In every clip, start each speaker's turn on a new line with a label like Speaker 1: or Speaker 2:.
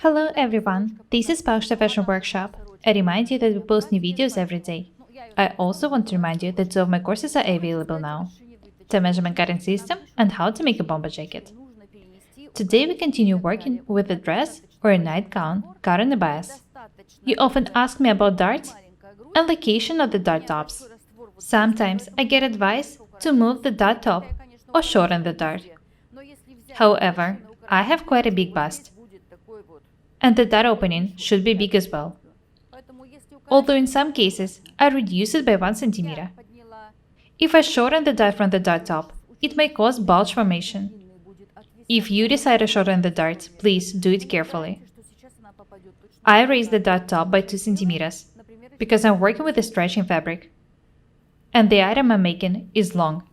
Speaker 1: Hello everyone, this is Paukshte Fashion Workshop. I remind you that we post new videos every day. I also want to remind you that two of my courses are available now. The measurement cutting system and how to make a bomber jacket. Today we continue working with a dress or a nightgown cut in a bias. You often ask me about darts and location of the dart tops. Sometimes I get advice to move the dart top or shorten the dart. However, I have quite a big bust, and the dart opening should be big as well. Although in some cases, I reduce it by 1 centimeter. If I shorten the dart from the dart top, it may cause bulge formation. If you decide to shorten the dart, please do it carefully. I raise the dart top by 2 centimeters because I'm working with a stretching fabric, and the item I'm making is long.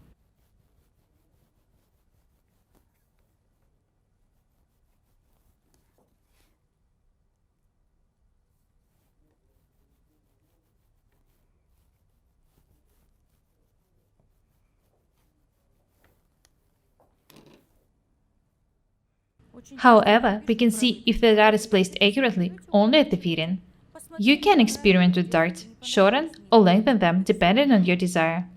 Speaker 1: However, we can see if the dart is placed accurately only at the fitting. You can experiment with darts, shorten or lengthen them depending on your desire.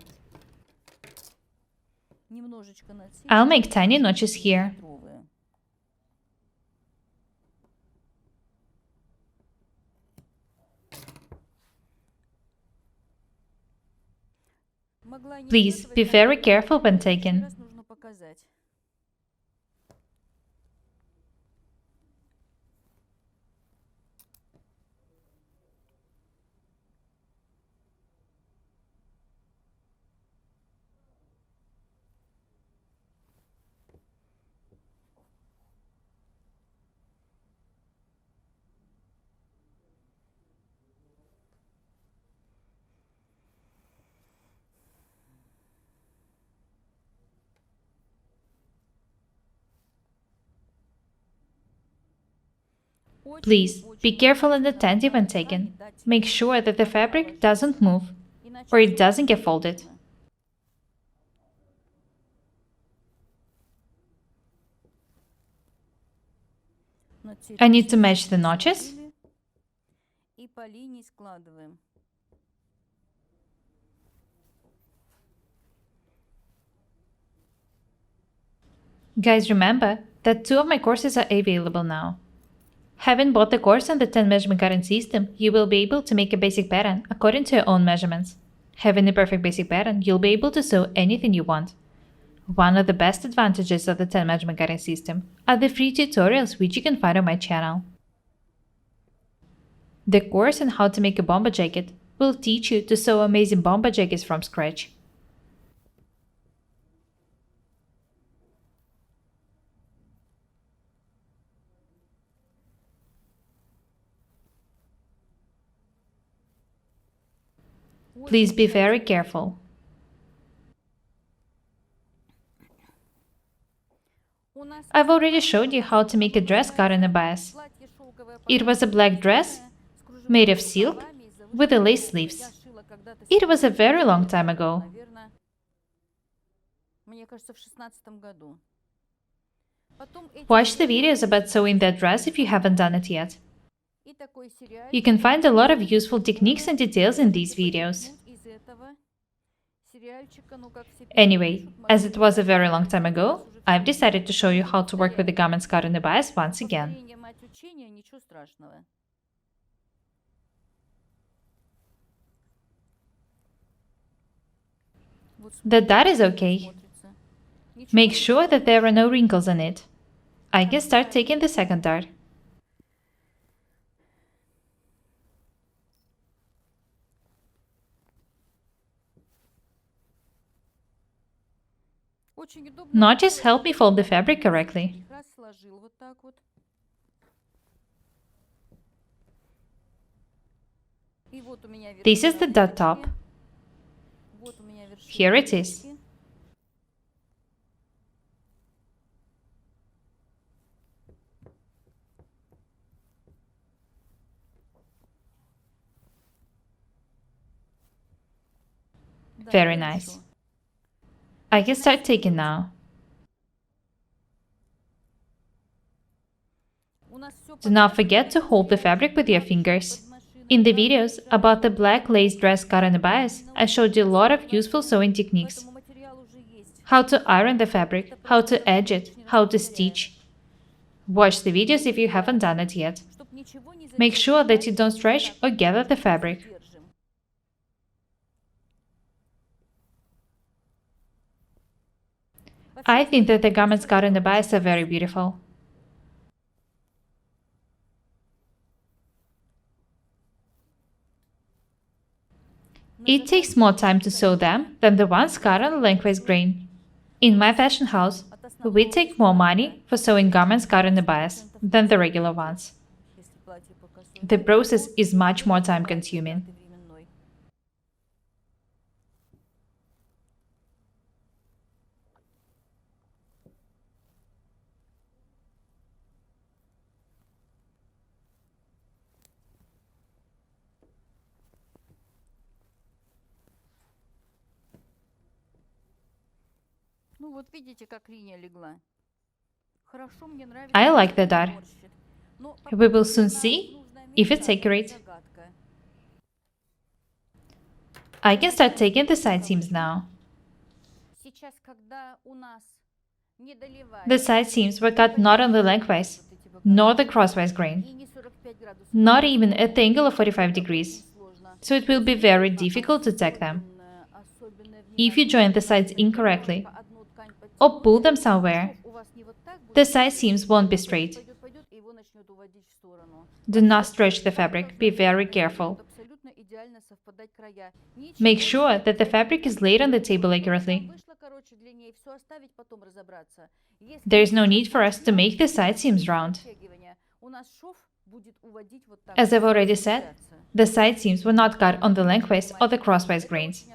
Speaker 1: I'll make tiny notches here. Please be very careful when taking. Please be careful and attentive when taking. Make sure that the fabric doesn't move or it doesn't get folded. I need to match the notches. Guys, remember that two of my courses are available now. Having bought the course and the 10 measurement cutting system, you will be able to make a basic pattern according to your own measurements. Having a perfect basic pattern, you'll be able to sew anything you want. One of the best advantages of the 10 measurement cutting system are the free tutorials which you can find on my channel. The course on how to make a bomber jacket will teach you to sew amazing bomber jackets from scratch. Please be very careful. I've already showed you how to make a dress cut in a bias. It was a black dress made of silk with the lace sleeves. It was a very long time ago. Watch the videos about sewing that dress if you haven't done it yet. You can find a lot of useful techniques and details in these videos. Anyway, as it was a very long time ago, I've decided to show you how to work with the garments cut in the bias once again. The dart is okay. Make sure that there are no wrinkles on it. I can start taking the second dart. Notches help me fold the fabric correctly. This is the dot top. Here it is. Very nice. I can start taking now. Do not forget to hold the fabric with your fingers. In the videos about the black lace dress cut and bias, I showed you a lot of useful sewing techniques. How to iron the fabric, how to edge it, how to stitch. Watch the videos if you haven't done it yet. Make sure that you don't stretch or gather the fabric. I think that the garments cut in the bias are very beautiful. It takes more time to sew them than the ones cut on a lengthwise grain. In my fashion house, we take more money for sewing garments cut in the bias than the regular ones. The process is much more time consuming. I like the dot. We will soon see if it's accurate. I can start taking the side seams now. The side seams were cut not on the lengthwise, nor the crosswise grain, not even at the angle of 45 degrees, so it will be very difficult to tack them. If you join the sides incorrectly or pull them somewhere, the side seams won't be straight. Do not stretch the fabric, be very careful. Make sure that the fabric is laid on the table accurately. There is no need for us to make the side seams round. As I've already said, the side seams were not cut on the lengthwise or the crosswise grains,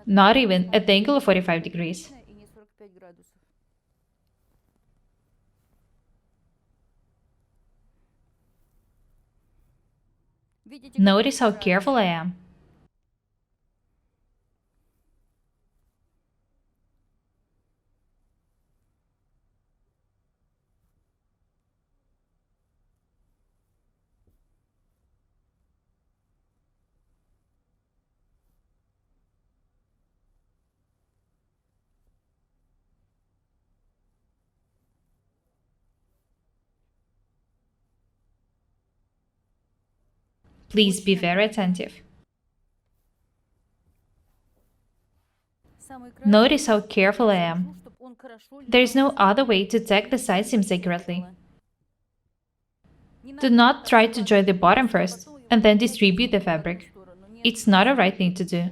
Speaker 1: not even at the angle of 45 degrees. Notice how careful I am. Please be very attentive. Notice how careful I am. There is no other way to tack the side seams accurately. Do not try to join the bottom first and then distribute the fabric. It's not a right thing to do.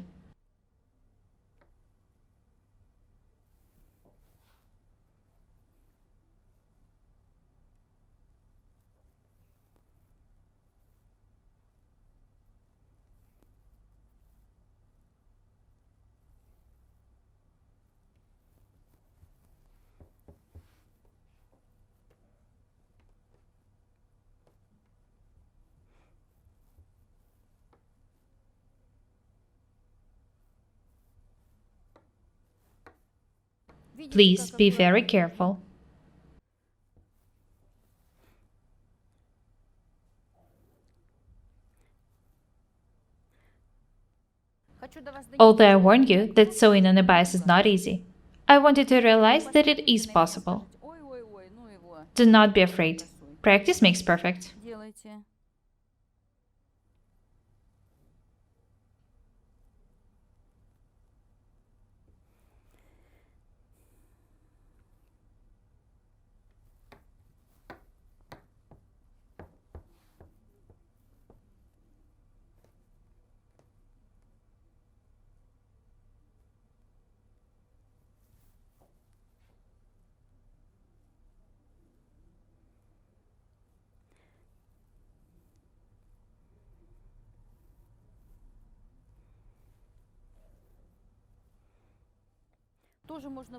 Speaker 1: Please be very careful. Although I warned you that sewing on a bias is not easy, I want you to realize that it is possible. Do not be afraid. Practice makes perfect.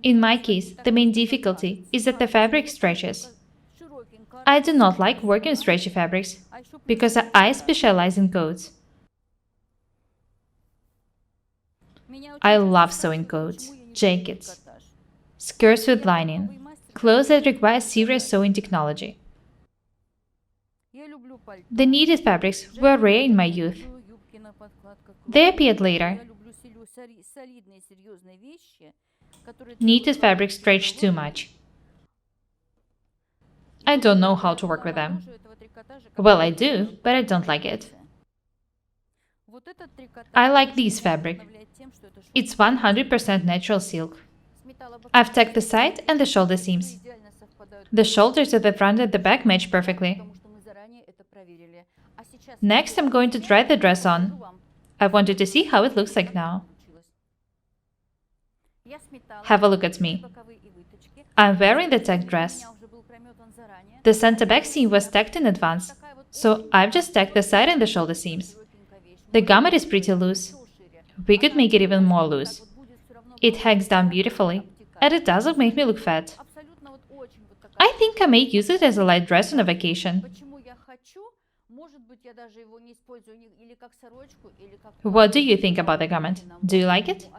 Speaker 1: In my case, the main difficulty is that the fabric stretches. I do not like working with stretchy fabrics because I specialize in coats. I love sewing coats, jackets, skirts with lining, clothes that require serious sewing technology. The knitted fabrics were rare in my youth. They appeared later. Knitted fabrics stretch too much. I don't know how to work with them. Well, I do, but I don't like it. I like this fabric. It's 100% natural silk. I've tacked the side and the shoulder seams. The shoulders at the front and the back match perfectly. Next, I'm going to try the dress on. I wanted to see how it looks like now. Have a look at me. I'm wearing the tack dress. The center back seam was tacked in advance, so I've just tacked the side and the shoulder seams. The garment is pretty loose. We could make it even more loose. It hangs down beautifully, and it doesn't make me look fat. I think I may use it as a light dress on a vacation. What do you think about the garment? Do you like it?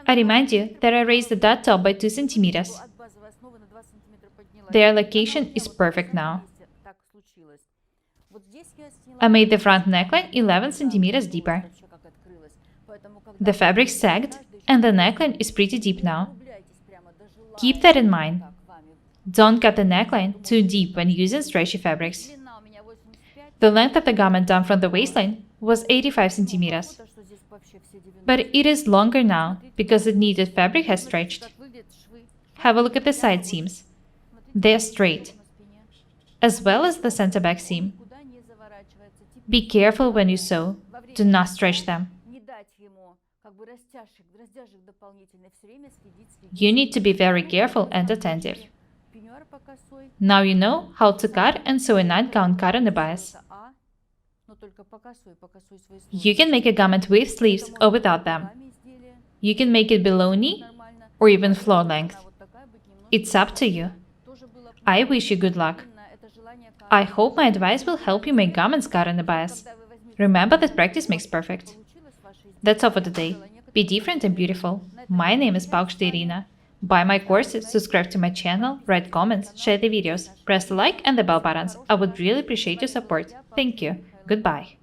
Speaker 1: I remind you that I raised the dot top by 2 centimeters. Their location is perfect now. I made the front neckline 11 centimeters deeper. The fabric sagged, and the neckline is pretty deep now. Keep that in mind. Don't cut the neckline too deep when using stretchy fabrics. The length of the garment down from the waistline was 85 centimeters. But it is longer now because the knitted fabric has stretched. Have a look at the side seams. They are straight, as well as the center back seam. Be careful when you sew. Do not stretch them. You need to be very careful and attentive. Now you know how to cut and sew a nightgown cut on the bias. You can make a garment with sleeves or without them. You can make it below knee or even floor length. It's up to you. I wish you good luck. I hope my advice will help you make garments cut on the bias. Remember that practice makes perfect. That's all for today. Be different and beautiful. My name is Paukshte Irina. Buy my courses, subscribe to my channel, write comments, share the videos, press the like and the bell buttons. I would really appreciate your support. Thank you. Goodbye.